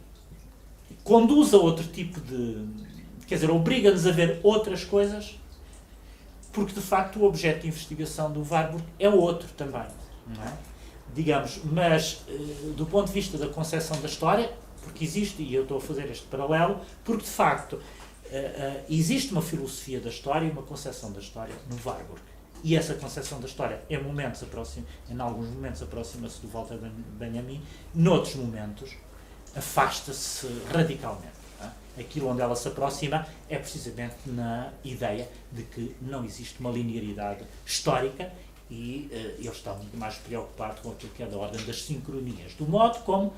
conduz a outro tipo de... Quer dizer, obriga-nos a ver outras coisas, porque de facto o objeto de investigação do Warburg é outro também. não é? Digamos, mas do ponto de vista da concepção da história, porque existe, e eu estou a fazer este paralelo, porque de facto existe uma filosofia da história e uma concepção da história no Warburg. E essa concepção da história, em alguns momentos aproxima-se do Walter Benjamin, noutros momentos afasta-se radicalmente. Aquilo onde ela se aproxima é precisamente na ideia de que não existe uma linearidade histórica e ele está muito mais preocupado com aquilo que é da ordem das sincronias, do modo como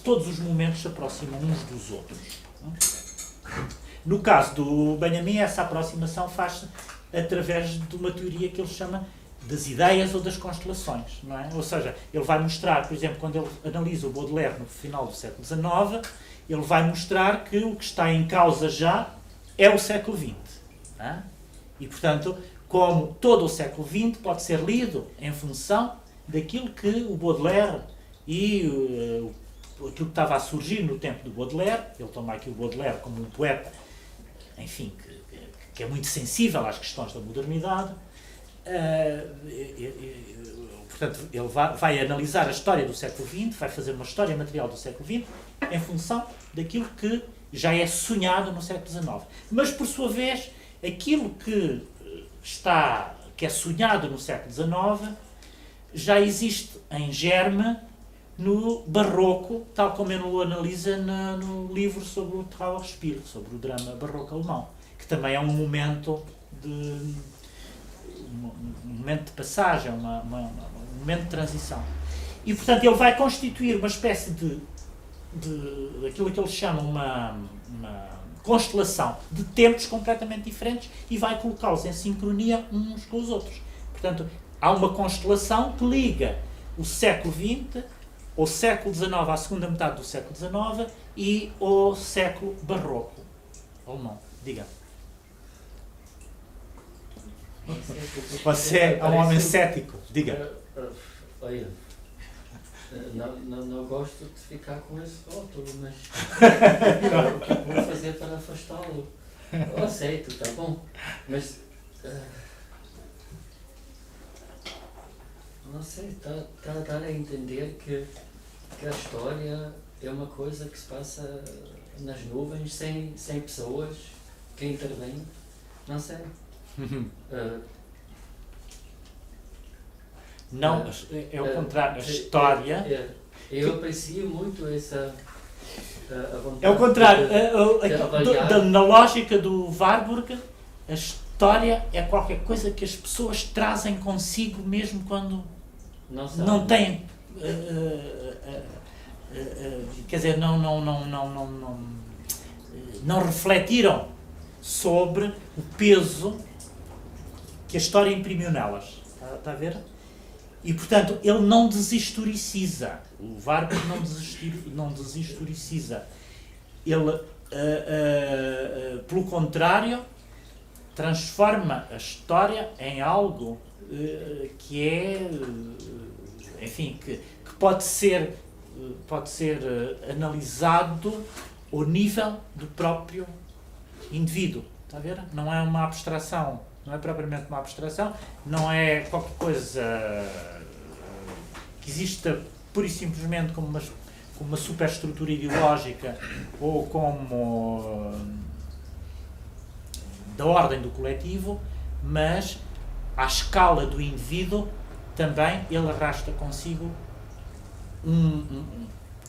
todos os momentos se aproximam uns dos outros. No caso do Benjamin, essa aproximação faz-se através de uma teoria que ele chama das ideias ou das constelações, não é? Ou seja, ele vai mostrar, por exemplo, quando ele analisa o Baudelaire no final do século XIX, ele vai mostrar que o que está em causa já é o século XX. Não é? E, portanto, como todo o século XX pode ser lido em função daquilo que o Baudelaire e aquilo que estava a surgir no tempo do Baudelaire, ele toma aqui o Baudelaire como um poeta, enfim, que é muito sensível às questões da modernidade. Portanto, ele vai analisar a história do século XX, vai fazer uma história material do século XX em função daquilo que já é sonhado no século XIX. Mas, por sua vez, aquilo que é sonhado no século XIX já existe em germe no barroco, tal como ele o analisa no livro sobre o Trauerspiel, sobre o drama barroco alemão, que também é um momento de passagem, um momento de transição. E, portanto, ele vai constituir uma espécie daquilo que ele chama uma constelação de tempos completamente diferentes e vai colocá-los em sincronia uns com os outros. Portanto, há uma constelação que liga o século XX, o século XIX à segunda metade do século XIX e o século barroco alemão. Diga. Você é um homem cético. Diga. Olha, não gosto de ficar com esse rótulo, mas o que vou fazer para afastá-lo? Eu aceito, tá bom, mas não sei, está a dar a entender que a história é uma coisa que se passa nas nuvens, sem pessoas que intervêm, não sei. Não, é o contrário. A história... Eu aprecio muito essa a vontade. É o contrário. Na lógica do Warburg, a história é qualquer coisa que as pessoas trazem consigo mesmo quando não têm... quer dizer, não refletiram sobre o peso que a história imprimiu nelas. Está a ver? E, portanto, ele não deshistoriciza. O Warburg não deshistoriciza. Ele, pelo contrário, transforma a história em algo que é, enfim, que pode ser analisado ao nível do próprio indivíduo. Está a ver? Não é uma abstração. Não é propriamente uma abstração, não é qualquer coisa que exista pura e simplesmente como uma superestrutura ideológica ou como da ordem do coletivo, mas à escala do indivíduo também ele arrasta consigo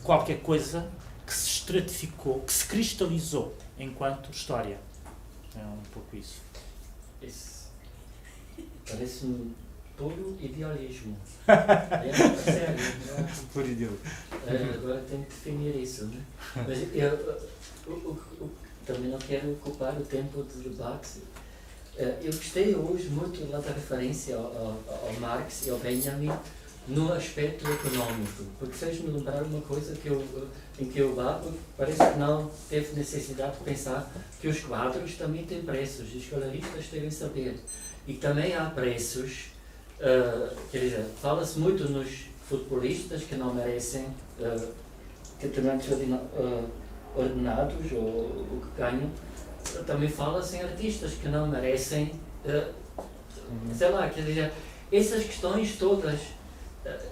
qualquer coisa que se estratificou, que se cristalizou enquanto história. É um pouco isso. Isso parece-me puro idealismo. Sério. Puro idealismo. Agora tenho que definir isso, né? Mas também não quero ocupar o tempo de debate. Eu gostei hoje muito da referência ao Marx e ao Benjamin no aspecto económico, porque fez-me lembrar uma coisa em que o Warburg parece que não teve necessidade de pensar que os quadros também têm preços, os galeristas devem saber. E também há preços, quer dizer, fala-se muito nos futebolistas que não merecem, que também são ordenados ou o que ganham. Também fala-se em artistas que não merecem, sei lá, quer dizer, essas questões todas,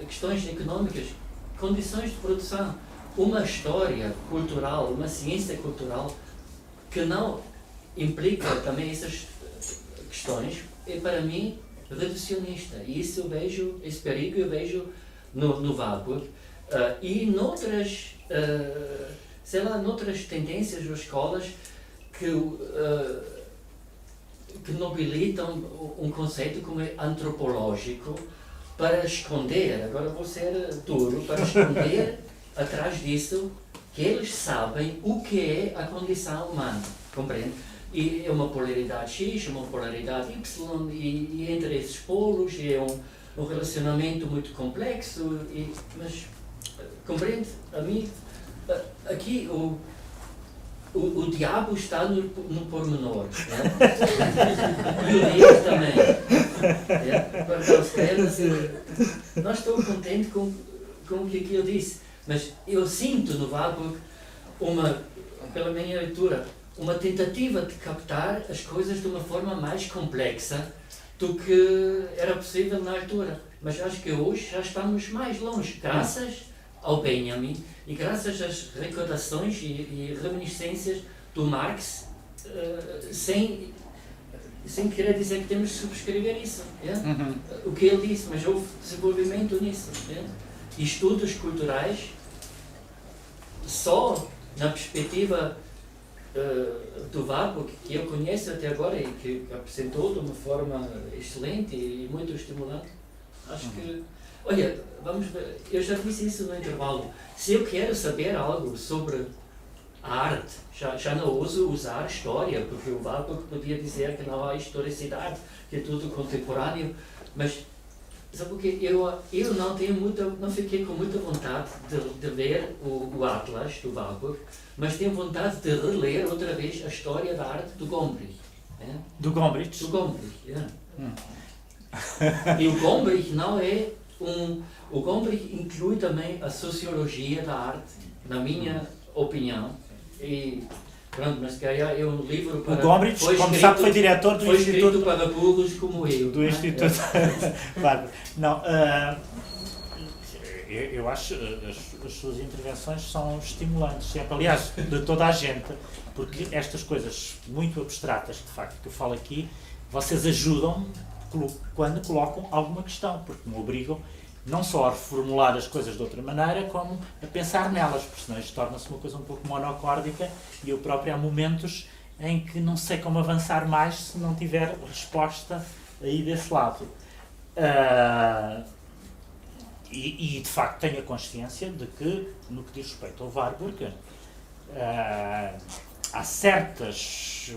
questões económicas, condições de produção, uma história cultural, uma ciência cultural que não implica também essas questões, é para mim reducionista. E isso eu vejo, esse perigo eu vejo no Warburg e noutras, sei lá, noutras tendências ou escolas que nobilitam um conceito como é antropológico para esconder, agora vou ser duro, para esconder atrás disso que eles sabem o que é a condição humana, compreende? E é uma polaridade X, uma polaridade Y, e entre esses polos é um relacionamento muito complexo, mas compreende? A mim, aqui o diabo está no pormenor, né? E o Deus também. Não estou contente com o que eu disse, mas eu sinto no Warburg pela minha leitura, uma tentativa de captar as coisas de uma forma mais complexa do que era possível na altura. Mas acho que hoje já estamos mais longe, graças ao Benjamin e graças às recordações e reminiscências do Marx, sem querer dizer que temos de subscrever isso. O que ele disse, mas houve desenvolvimento nisso. E estudos culturais, só na perspectiva do Warburg, que eu conheço até agora e que apresentou de uma forma excelente e muito estimulante, acho que... Olha, vamos ver, eu já disse isso no intervalo, se eu quero saber algo sobre a arte, já não ouso usar história, porque o Warburg podia dizer que não há historicidade, que é tudo contemporâneo, mas sabe o que? Eu não fiquei com muita vontade de ler o Atlas do Warburg, mas tenho vontade de reler outra vez a história da arte do Gombrich. Do Gombrich? Do Gombrich, E o Gombrich não é o Gombrich inclui também a sociologia da arte, na minha opinião. E pronto, mas que é um livro para... O Gombrich, como sabe, foi diretor do Instituto... Foi escrito para burros como eu. Do Instituto... Claro. Não, eu acho as suas intervenções são estimulantes, sempre, aliás, de toda a gente, porque estas coisas muito abstratas, de facto, que eu falo aqui, vocês ajudam quando colocam alguma questão, porque me obrigam não só a reformular as coisas de outra maneira, como a pensar nelas, porque senão isto torna-se uma coisa um pouco monocórdica e eu próprio há momentos em que não sei como avançar mais se não tiver resposta aí desse lado. E de facto tenho a consciência de que, no que diz respeito ao Warburg, há certos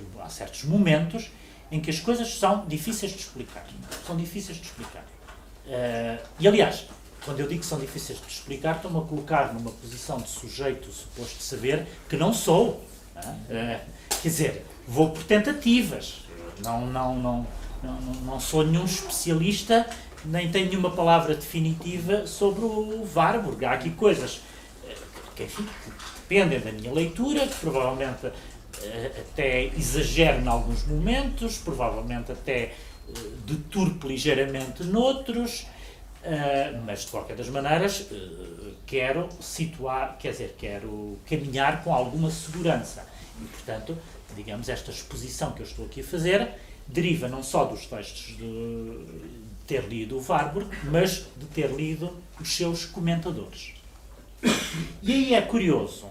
momentos em que as coisas são difíceis de explicar. E aliás, quando eu digo que são difíceis de explicar, estou-me a colocar numa posição de sujeito suposto saber que não sou. Quer dizer, vou por tentativas. Não sou nenhum especialista, nem tenho nenhuma palavra definitiva sobre o Warburg. Há aqui coisas que dependem da minha leitura, que provavelmente até exagero em alguns momentos, provavelmente até deturpo ligeiramente noutros, mas de qualquer das maneiras quero caminhar com alguma segurança. E, portanto, digamos, esta exposição que eu estou aqui a fazer deriva não só dos textos de ter lido o Warburg, mas de ter lido os seus comentadores. E aí é curioso,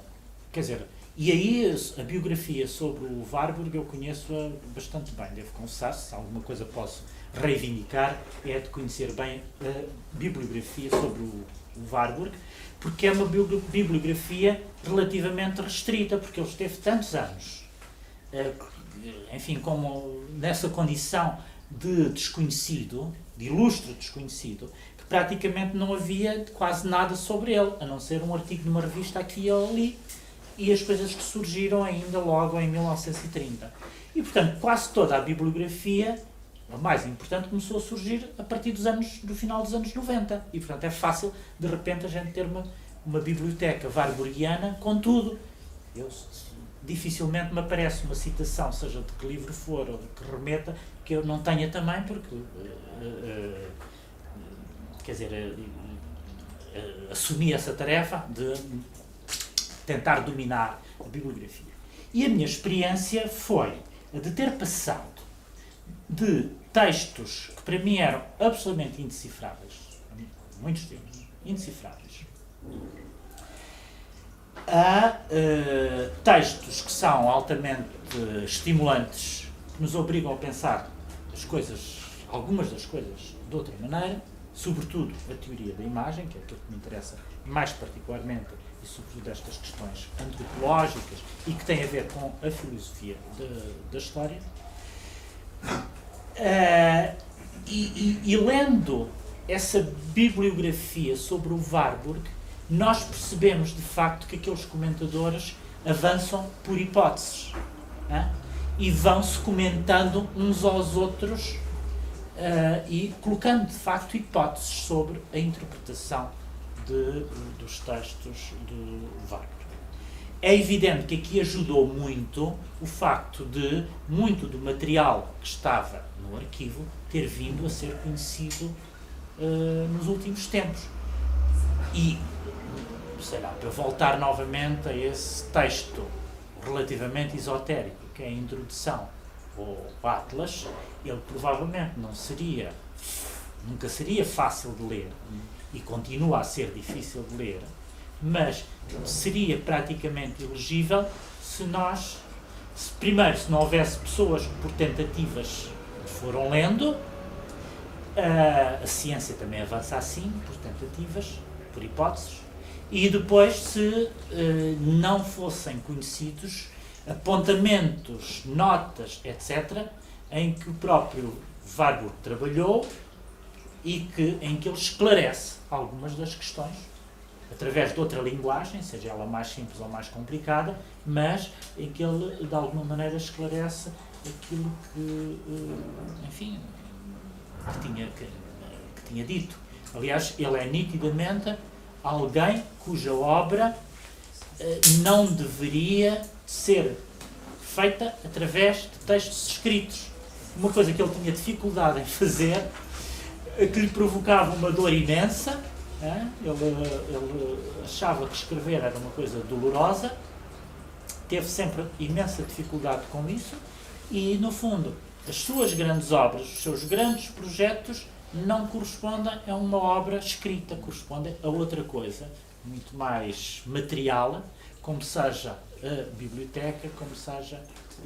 quer dizer, e aí a biografia sobre o Warburg eu conheço-a bastante bem, devo confessar, se alguma coisa posso reivindicar é de conhecer bem a bibliografia sobre o Warburg, porque é uma bibliografia relativamente restrita, porque ele esteve tantos anos, enfim, como nessa condição de desconhecido, de ilustre desconhecido, que praticamente não havia quase nada sobre ele, a não ser um artigo numa revista aqui ou ali, e as coisas que surgiram ainda logo em 1930. E, portanto, quase toda a bibliografia, a mais importante, começou a surgir a partir do final dos anos 90. E, portanto, é fácil, de repente, a gente ter uma biblioteca warburgiana com tudo. Dificilmente me aparece uma citação, seja de que livro for ou de que remeta, que eu não tenha também, porque quer dizer, assumi essa tarefa de tentar dominar a bibliografia. E a minha experiência foi a de ter passado de textos que para mim eram absolutamente indecifráveis, muitos deles, indecifráveis, a textos que são altamente estimulantes, que nos obrigam a pensar as coisas, algumas das coisas, de outra maneira, sobretudo a teoria da imagem, que é aquilo que me interessa mais particularmente, e sobretudo estas questões antropológicas e que têm a ver com a filosofia da história. E lendo essa bibliografia sobre o Warburg, nós percebemos de facto que aqueles comentadores avançam por hipóteses, e vão-se comentando uns aos outros e colocando de facto hipóteses sobre a interpretação dos textos de Warburg. É evidente que aqui ajudou muito o facto de muito do material que estava no arquivo ter vindo a ser conhecido nos últimos tempos. E, sei lá, para voltar novamente a esse texto relativamente esotérico, que é a introdução ao Atlas, ele provavelmente nunca seria fácil de ler, e continua a ser difícil de ler, mas seria praticamente ilegível se não houvesse pessoas que por tentativas foram lendo. A ciência também avança assim, por tentativas, por hipóteses, e depois se não fossem conhecidos apontamentos, notas, etc., em que o próprio Warburg trabalhou e em que ele esclarece algumas das questões através de outra linguagem, seja ela mais simples ou mais complicada, mas em que ele de alguma maneira esclarece aquilo que, enfim, que tinha dito. Aliás, ele é nitidamente alguém cuja obra não deveria ser feita através de textos escritos. Uma coisa que ele tinha dificuldade em fazer, que lhe provocava uma dor imensa. Ele achava que escrever era uma coisa dolorosa, teve sempre imensa dificuldade com isso e, no fundo, as suas grandes obras, os seus grandes projetos não correspondem a uma obra escrita, correspondem a outra coisa, muito mais material, como seja a biblioteca, como seja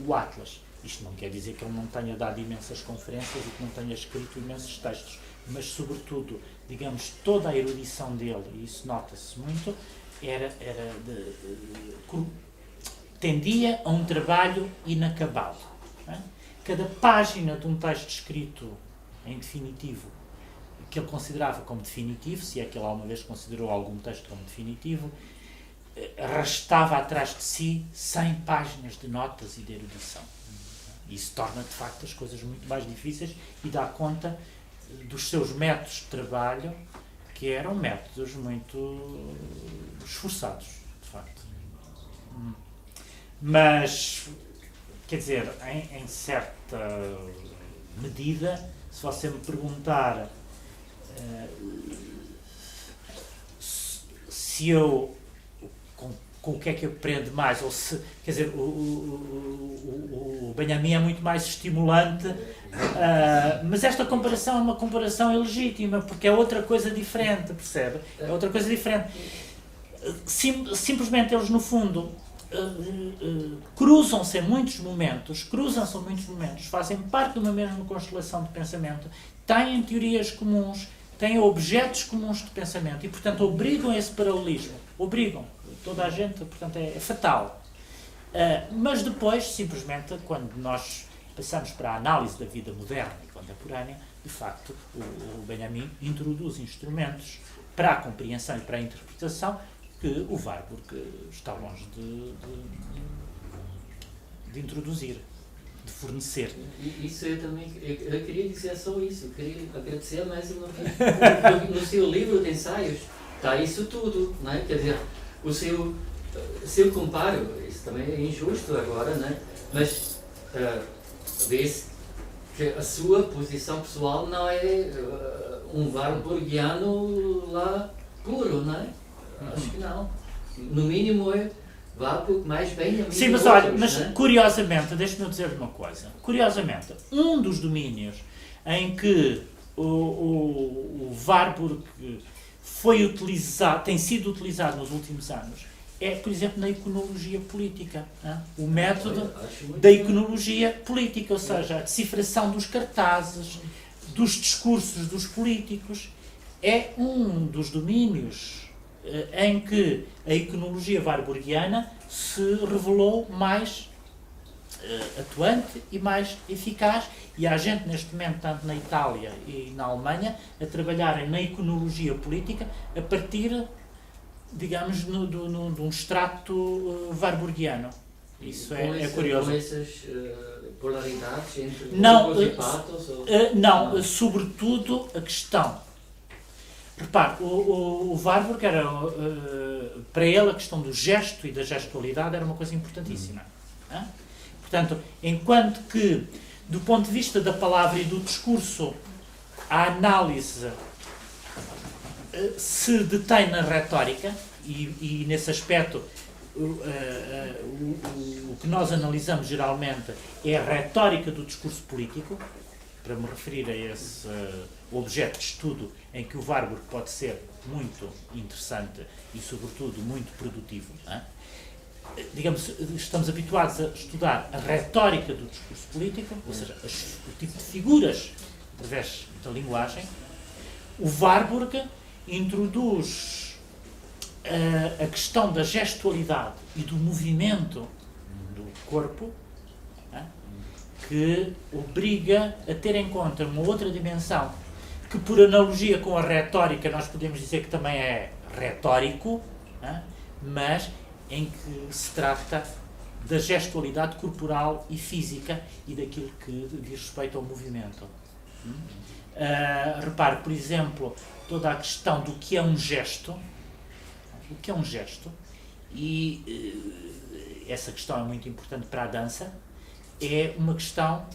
o Atlas. Isto não quer dizer que ele não tenha dado imensas conferências e que não tenha escrito imensos textos, mas, sobretudo, digamos, toda a erudição dele, e isso nota-se muito, tendia a um trabalho inacabado. Cada página de um texto escrito em definitivo, que ele considerava como definitivo, se é que ele alguma vez considerou algum texto como definitivo, arrastava atrás de si 100 páginas de notas e de erudição. Isso torna, de facto, as coisas muito mais difíceis e dá conta dos seus métodos de trabalho, que eram métodos muito esforçados, de facto. Mas, quer dizer, em certa medida, se você me perguntar se eu com o que é que eu aprendo mais, ou se, quer dizer, o Benjamin é muito mais estimulante, mas esta comparação é uma comparação ilegítima, porque é outra coisa diferente, percebe? É outra coisa diferente. Simplesmente eles, no fundo, cruzam-se em muitos momentos, fazem parte de uma mesma constelação de pensamento, têm teorias comuns, têm objetos comuns de pensamento e, portanto, obrigam a esse paralelismo. Obrigam. Toda a gente, portanto, é fatal. Mas depois, simplesmente, quando nós passamos para a análise da vida moderna e contemporânea, de facto, o Benjamin introduz instrumentos para a compreensão e para a interpretação que o Warburg está longe de introduzir, de fornecer. Isso eu também, eu queria dizer só isso, eu queria agradecer mais uma vez. No seu livro de ensaios está isso tudo, não é? Quer dizer, se eu comparo, isso também é injusto agora, né? Mas vê-se que a sua posição pessoal não é um warburgiano lá puro, não é? Acho que não. No mínimo é Warburg mais bem Sim, mas olha, mas curiosamente, deixa-me dizer uma coisa. Curiosamente, um dos domínios em que o Warburg foi utilizado, tem sido utilizado nos últimos anos, é, por exemplo, na iconologia política. O método da iconologia política, ou seja, a decifração dos cartazes, dos discursos dos políticos, é um dos domínios em que a iconologia warburgiana se revelou mais atuante e mais eficaz, e há gente neste momento, tanto na Itália e na Alemanha, a trabalharem na iconologia política a partir, digamos, de um extrato warburgiano. Isso é curioso. Com essas polaridades entre não, e patos? Não, sobretudo a questão. Repare, o Warburg era, para ele, a questão do gesto e da gestualidade era uma coisa importantíssima. Portanto, enquanto que, do ponto de vista da palavra e do discurso, a análise se detém na retórica, e nesse aspecto o que nós analisamos geralmente é a retórica do discurso político, para me referir a esse objeto de estudo em que o Warburg pode ser muito interessante e, sobretudo, muito produtivo. Digamos, estamos habituados a estudar a retórica do discurso político, ou seja, o tipo de figuras através da linguagem. O Warburg introduz a questão da gestualidade e do movimento do corpo, que obriga a ter em conta uma outra dimensão que, por analogia com a retórica, nós podemos dizer que também é retórico, mas em que se trata da gestualidade corporal e física e daquilo que diz respeito ao movimento. Repare, por exemplo, toda a questão do que é um gesto, o que é um gesto, e essa questão é muito importante para a dança, é uma questão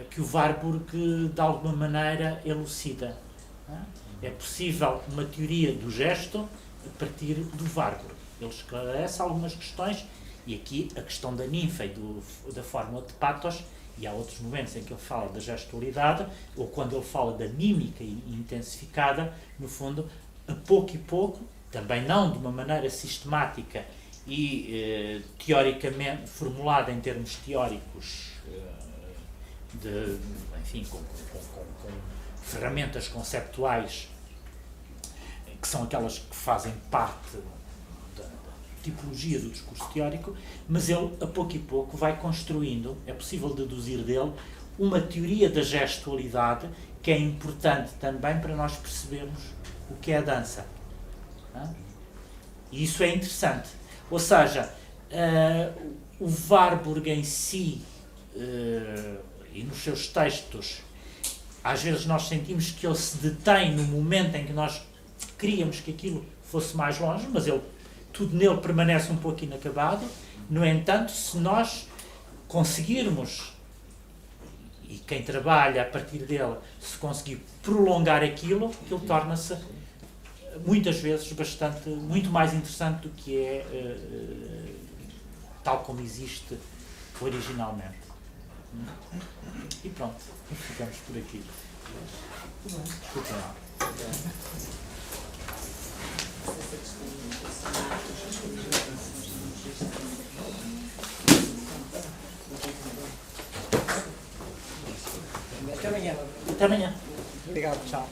que o Warburg, de alguma maneira, elucida. É possível uma teoria do gesto a partir do Warburg. Ele esclarece algumas questões, e aqui a questão da ninfa e da fórmula de patos, e há outros momentos em que ele fala da gestualidade, ou quando ele fala da mímica intensificada, no fundo, a pouco e pouco, também não de uma maneira sistemática e teoricamente formulada em termos teóricos, enfim, com ferramentas conceptuais que são aquelas que fazem parte da tipologia do discurso teórico, mas ele, a pouco e pouco, vai construindo, é possível deduzir dele, uma teoria da gestualidade que é importante também para nós percebermos o que é a dança. E isso é interessante. Ou seja, o Warburg em si, e nos seus textos, às vezes nós sentimos que ele se detém no momento em que nós queríamos que aquilo fosse mais longe, mas tudo nele permanece um pouco inacabado. No entanto, se nós conseguirmos, e quem trabalha a partir dele, se conseguir prolongar aquilo torna-se muitas vezes muito mais interessante do que é tal como existe originalmente. E pronto, ficamos por aqui. Desculpem lá. Até amanhã. Até amanhã. Obrigado, tchau.